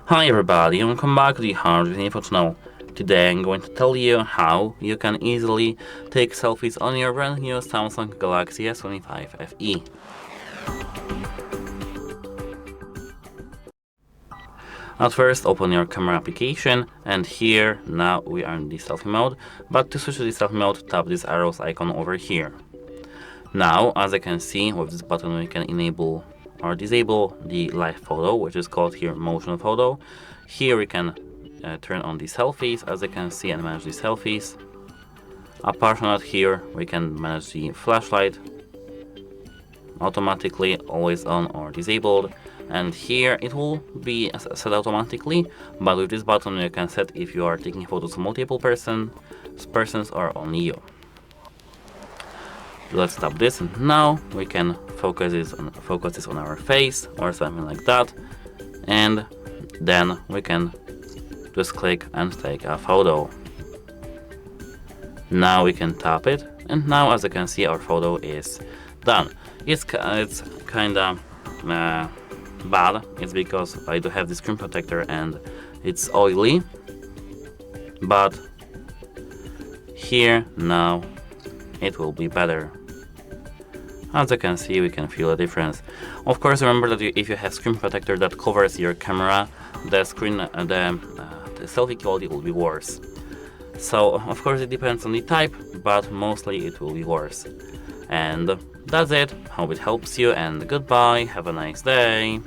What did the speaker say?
Hi everybody, and welcome back to the HardReset.Info channel. Today I'm going to tell you how you can easily take selfies on your brand new Samsung Galaxy S25 FE. At first, open your camera application, and here now we are in the selfie mode, but to switch to the selfie mode, tap this arrows icon over here. Now, as you can see, with this button we can enable or disable the live photo, which is called here motion photo. Here we can turn on the selfies, as you can see, and manage the selfies. Apart from that, here we can manage the flashlight automatically, always on or disabled, and here it will be set automatically, but with this button you can set if you are taking photos of multiple persons or only you. Let's stop this, and now we can focus this on our face or something like that, and then we can just click and take a photo. Now we can tap it, and now as you can see our photo is done. It's kinda bad. It's because I do have the screen protector and it's oily, but here now it will be better. As you can see, we can feel a difference. Of course, remember that if you have screen protector that covers your camera, the selfie quality will be worse. So of course it depends on the type, but mostly it will be worse. And that's it. Hope it helps you, and goodbye. Have a nice day.